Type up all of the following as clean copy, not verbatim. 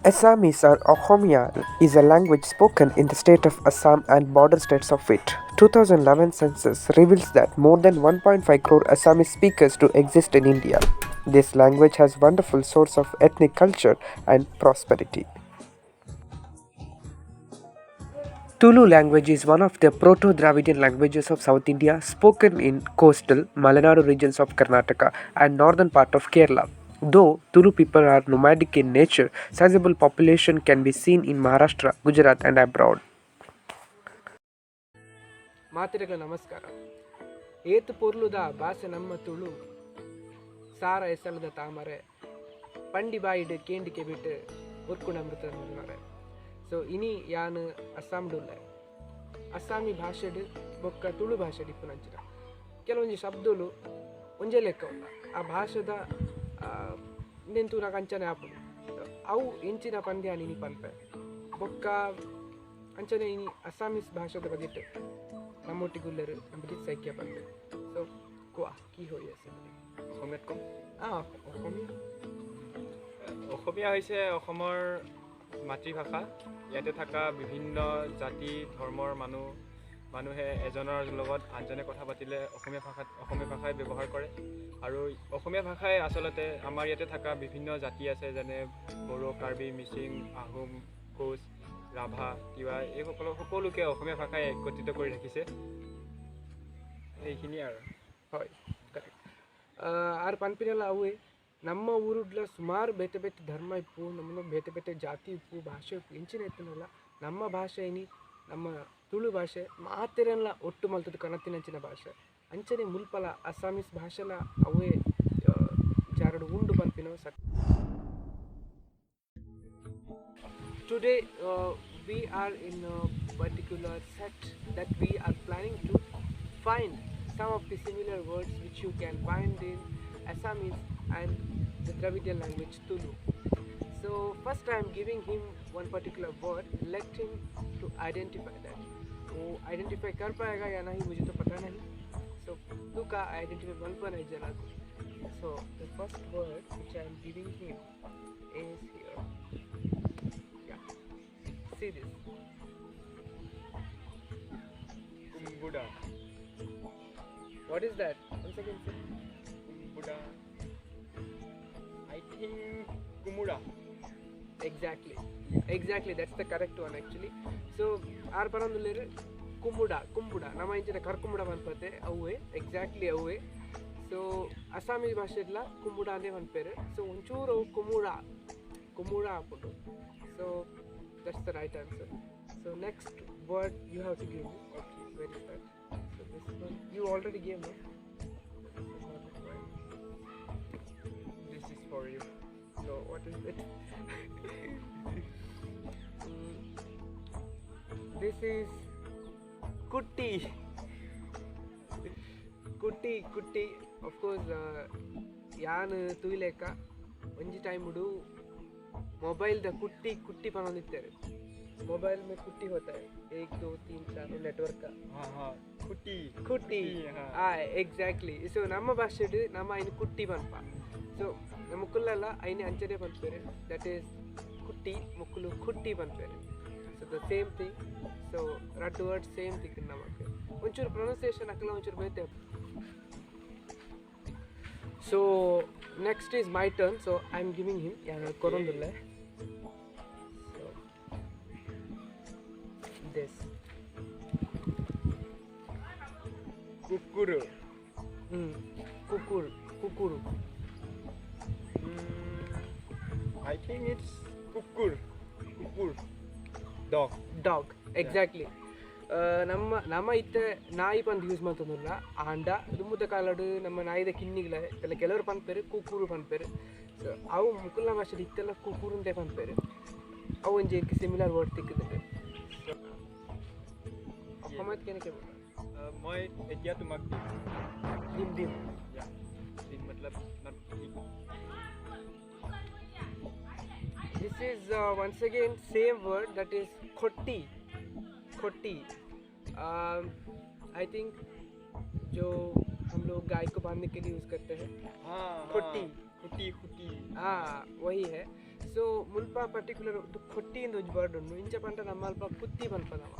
Assamese or Ohomia is a language spoken in the state of Assam and border states of it. 2011 census reveals that more than 1.5 crore Assamese speakers do exist in India. This language has wonderful source of ethnic culture and prosperity. Tulu language is one of the Proto-Dravidian languages of South India, spoken in coastal Malenadu regions of Karnataka and northern part of Kerala. Though Tulu people are nomadic in nature, sizable population can be seen in Maharashtra, Gujarat and abroad. ಮಾತಿರಗಳ ನಮಸ್ಕಾರ. ಏತು ಪೊರ್ಲುದ ಭಾಷೆ ನಮ್ಮ ತುಳು ಸಾರ ಎಸಳದ ತಾಮರೆ ಪಂಡಿ ಬಾಯಿಡ್ ಕೇಂಡಿಕೆ ಬಿಟ್ಟು ಉರ್ಕುಣ ಅಮೃತ ನೋಡ್ರೆ. So ಇನಿ ಯಾನು ಅಸ್ಸಾಂಡುಲ್ಲ ಅಸ್ಸಾಮಿ ಭಾಷೆಡ್ ಬೊಕ್ಕ ತುಳು ಭಾಷೆ ಡಿಪ್ಪು ನಂಚಿನ ಕೆಲವೊಂದು ಶಬ್ದಗಳು ಒಂಜೇ ಲೆಕ್ಕ ಉಂಡ ಆ ಭಾಷೆದ ನಿಂತೂರ ಕಂಚನೆ ಆಪುಡು ಅವು ಇಂಚಿನ ಪಂದ್ಯ ಇನಿ ಪನ್ಪೆ ಬೊಕ್ಕ ಅಂಚನೆ ಇನಿ ಅಸ್ಸಾಮೀಸ್ ಭಾಷೆದ ಬದಿಟ್ಟು ನಮ್ಮೊಟ್ಟಿಗುಲ್ಲರು ನಮ್ಮ ಸೈಕ್ಯ ಪನ್ಪೆ. ಸೊ কোৱা কি হৈ আছে অসমীয়াত ক'ম। অসমীয়া অসমীয়া হৈছে অসমৰ মাতৃভাষা। ইয়াতে থকা বিভিন্ন জাতি ধৰ্মৰ মানুহে এজনৰ লগত আনজনে কথা পাতিলে অসমীয়া ভাষাই ব্যৱহাৰ কৰে। আৰু অসমীয়া ভাষাই আচলতে আমাৰ ইয়াতে থকা বিভিন্ন জাতি আছে, যেনে বড়ো, কাৰ্বি, মিচিং, আহোম, কোচ, ৰাভা, তিৱা, এই সকলোকে অসমীয়া ভাষাই একত্ৰিত কৰি ৰাখিছে। এইখিনিয়ে আৰু হয় ಕರೆಕ್ಟ್. ಆರು ಪನ್ಪಿನೆಲ್ಲ ಅವೇ ನಮ್ಮ ಊರುಡ್ಲ ಸುಮಾರು ಬೇತೆ ಬೇತೆ ಧರ್ಮ ಇಪ್ಪು, ನಮ್ಮನ್ನು ಬೇತೆ ಬೇತೆ ಜಾತಿ ಇಪ್ಪು, ಭಾಷೆ ಇಪ್ಪು ಇಂಚಿನ ಎತ್ತನಲ್ಲ ನಮ್ಮ ಭಾಷೆ ಇನಿ ನಮ್ಮ ತುಳು ಭಾಷೆ ಮಾತೆರೆಲ್ಲ ಒಟ್ಟು ಮಲ್ತದ ಕನತಿನಂಚಿನ ಭಾಷೆ ಅಂಚನೆ ಮುಲ್ಪಲ ಅಸ್ಸಾಮೀಸ್ ಭಾಷೆಲ ಅವೇ ಜಾರಡು ಉಂಡು ಪನ್ಪಿನೋ ಸಕ್. Today we are in a particular set that we are planning to find some of the similar words which you can find in Assamese and the Dravidian language Tulu. So first I am giving him one particular word, let him to identify that. वो identify कर पाएगा या नहीं मुझे तो पता नहीं. So तू का आइडेंटिफाई बन पर नहीं जना. So the first word which I am giving him is here. Yeah. See this. Kumbuda. What is that? Once again, sir. Kumbuda. I think Kumura. Exactly. That's the correct one actually. So, our parandullere kumbuda. Nama inchine karkumbuda vanpate avue exactly avue. So, Assamese ಭಾಷೆಡ್ಲ kumbuda ande vanpere. So, onchuru kumura apudu. So, that's the right answer. So, next word you have to give me. Okay, where is that? So, this one you already gave me. This is for you. So, what is it? This is Kutti. Of course, ಯಾನ್ ತುಯಿಲೇಕ ಒಂಜಿ time ಉಡು mobile ದ ಕುಟ್ಟಿ ಪನೊಂದಿತ್ತಾರೆ. Mobile में कुट्टी होता है 1 2 3 4 नेटवर्क का. हाँ कुट्टी एग्जैक्टली. सो ನಮ್ಮ ಭಾಷೆಡ್ ನಮ್ಮ ಐನ ಕುಟ್ಟಿ ಪನ್ಪ. ಸೊ ನಮ್ಮಕ್ಕುಲ್ಲ ಐನ ಅಂಚನೆ ಪನ್ಪೇರೆ, ದಟ್ ಈಸ್ ಕುಟ್ಟಿ ಮುಕ್ಕುಲು ಕುಟ್ಟಿ ಪನ್ಪೇರೆ. So the same thing. So ರಡ್ ವರ್ಡ್ ಸೇಮ್ ಥಿಂಗ್ ನಮಗೆ ಒಂಚೂರು ಪ್ರೊನೌನ್ಸಿಯೇಷನ್ ಅಕ್ಕಲ ಒಂಚೂರು ಬೇತೆ. So next is my turn. So I am giving him ಯಾರು ಕೊರೊಂದಿಲ್ಲ. This Kukuru. Kukuru. I think it's kukur. Dog. Exactly. ನಮ್ಮ ಇತ್ತೆ ನಾಯಿ ಪಂದ್ ಯೂಸ್ ಮಾಡ್ತಂದಿಲ್ಲ ಆಂಡ ದುಮ್ಮದ ಕಾಲಡು ನಮ್ಮ ನಾಯಿದ ಕಿನ್ನಿಗಳ ಎಲ್ಲ ಕೆಲವರು ಪನ್ಪೇರು ಕುಕ್ಕೂರು ಪನ್ಪೇರು. ಸೊ ಅವು ಮುಕುಲ್ನ ಭಾಷೆದು ಇತ್ತೆಲ್ಲ ಕುಕ್ಕೂರು ಅಂತ ಪನ್ಪೇರು. ಅವು ಒಂಜಿ ಸಿಮಿಲರ್ ವರ್ಡ್ ತಿಕ್ಕಿದ್ರೆ অসমত কেনেকৈ বলে? মই এতিয়া তোমাক দিম দিম मतलब This is once again same word, that is khotti. I think जो हम लोग गाय को बांधने के लिए यूज़ करते हैं. हाँ खोटी. खुटी खुटी वही है. ಸೊ ಮುಲ್ಪ ಪರ್ಟಿಕ್ಯುಲರ್ ಕೊಟ್ಟಿ ಇಂದ ಒಂಜಿ ಬರ್ಡ್ ಉಂಡು ಇಂಚ ಪಂಡ ನಮ್ಮ ಅಲ್ಪ ಕುತ್ತಿ ಬನ್ಪದವ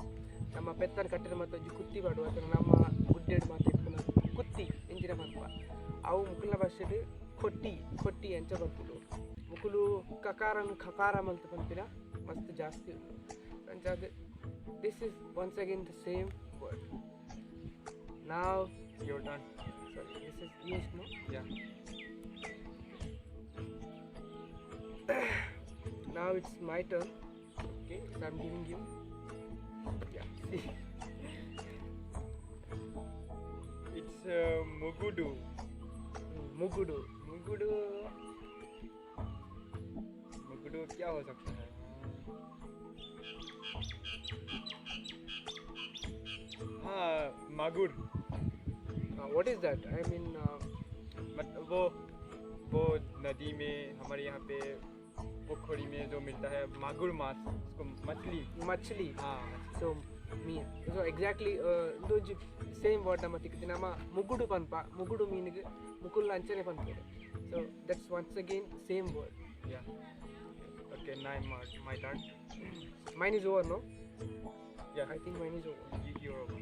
ನಮ್ಮ ಪೆತ್ತನ ಕಟ್ಟಿನ ಮತ್ತು ಒಂಜಿ ಕುತ್ತಿ ಬರ್ಡು ಅಥವಾ ನಮ್ಮ ಗುಡ್ಡೆಡ್ ಮಾತು ಇಪ್ಪುನ ಕುತ್ತಿ ಎಂಜಿನ ಬನ್ಪ ಅವು ಮುಕುಲ್ನ ಭಾಷೆಡ್ ಕೊಟ್ಟಿ ಕೊಟ್ಟಿ ಅಂಚ ಬರ್ಪುಡು ಮುಕುಲು ಕಕಾರನ್ ಖಕಾರ ಮಲ್ತು ಪಂಪಿನ ಮಸ್ತ್ ಜಾಸ್ತಿ ಉಂಡು ಅಂಚಾದ this is once again the same word. ನಾವ್ your turn. sorry this is used no. Yeah. Now it's my turn. Okay, so I'm giving you. Yeah, see. It's mugudu. मुगुडू. मुगुडू मुगुडू क्या हो सकता है? हाँ मागुर. what is that? I mean मतलब वो नदी में हमारे यहाँ पे पोखरी में जो मिलता है मागुर माछ उसको मछली. मछली. हाँ So mean. So exactly those same word nama tikti nama mugudu panpa mugudu meaning mukul anchane panpede. So that's once again same word. yeah. Okay, now my turn. Mine is over, no? Yeah, I think mine is over. you're over.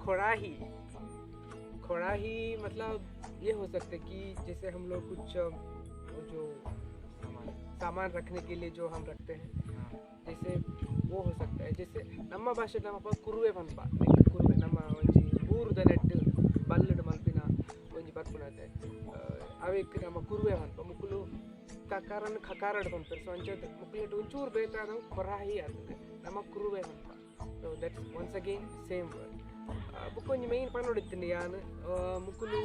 खोराही. खोराही मतलब ये हो सकता है कि जैसे हम लोग कुछ जो सामान रखने के लिए जो हम रखते हैं जैसे वो हो सकता है. जैसे ನಮ್ಮ ಭಾಷೆ ನಮ್ಮ ಕುರುವೆ ಪನ್ಪ ಕುರುವೆ ನಮ್ಮ ಒಂಜಿ ಬೂರುದ ನೆಟ್ ಬಲ್ಲಡ್ ಮಲ್ಪಿನ ಒಂಜಿ ಬರ್ಪುನತೆ ಅವಕ್ಕೆ ನಮ್ಮ ಕುರುವೆ ಪನ್ಪ ಮುಕ್ಕುಲು ಕಕಾರನ್ ಖಕಾರಡ್ ಪನ್ಪರ್. ಸೊ ಅಂಚದ ಮುಕ್ಕುಲೆಟ್ ಒಂಚೂರು ಬೇಕಾದ ಕೊರಾಹಿ ಆಗ್ತದೆ ನಮ್ಮ ಕುರುವೆ ಪನ್ಪ. So that's once again same word. ಬುಕ್ಕೊಂಜಿ ಮೈನ್ ಪನ್ನೊಡಿತ್ತೀನಿ ಯಾನ್ ಮುಕ್ಕುಲು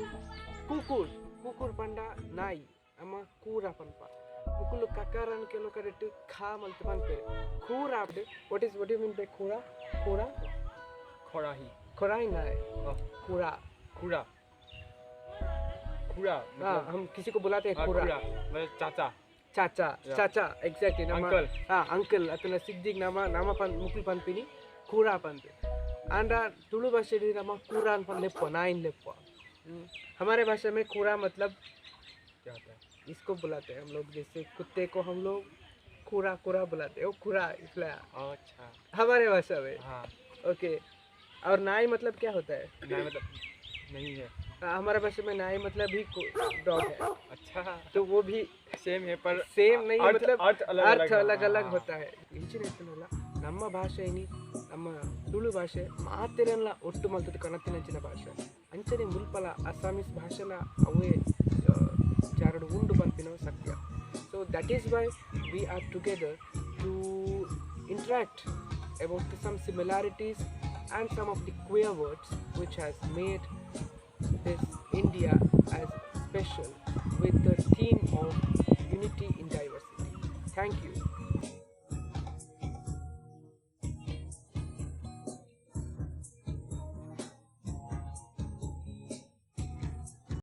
ಕೂಕೂಳ್ ಕೂಕೂಳ್ ಪಂಡ ನಾಯಿ ನಮ್ಮ ಕೂರ ಪನ್ಪ ಮುಕ್ಕುಲು ಕಕಾರನ್ ಕೆಲವು ಕರೆಕ್ಟ್ ಖಾ ಮಲ್ತು ಪನ್ಪೇರೆ ಕೂರ ಆಪ್ಡೆ. what do you mean by ಕೂರ? ಕೂರ खोराही. खोराही ना है. कूड़ा. खुरा खुरा हाँ, हम किसी को बुलाते हैं कूड़ा. मतलब चाचा. चाचा. Yeah. चाचा exactly. nama Uncle. uncle atuna sigdig nama pan mukul panpini kura panpe. अंडा तुलु भाषा में nama कूड़ा pan leppo नाइन leppo. हमारे भाषा में कूड़ा मतलब क्या होता है? इसको बुलाते हैं हम लोग. जैसे कुत्ते को हम लोग कूड़ा कूड़ा बुलाते हैं. वो कूड़ा इसलिए अच्छा. हमारे भाषा में. हाँ. ओके. और नाई मतलब क्या होता है? नहीं मतलब नहीं है. हमारे भाषा में नाई मतलब भी डॉग है. अच्छा. तो वो भी सेम है पर ಸೇಮ್ ನೈ अर्थ- मतलब अर्थ अर्थ अलग अलग हाँ. होता है. ಇಂಚಿನ ಇತ್ತನಲ್ಲ ನಮ್ಮ ಭಾಷೆ ಏನಿ ನಮ್ಮ ತುಳು ಭಾಷೆ ಮಾತೆರಲ್ಲ ಒಟ್ಟು ಮಲ್ತದ ಕಣತಿನಂಚಿನ ಭಾಷೆ ಅಂಚನೆ ಮುಲ್ಪಲ ಅಸ್ಸಾಮೀಸ್ ಭಾಷೆಲ ಅವೇ ಜಾರಡು ಉಂಡು ಪಂಪಿನ ಸತ್ಯ. So that is why we are together to interact about some similarities and some of the queer words which has made this India as special with the theme of unity in diversity. Thank you.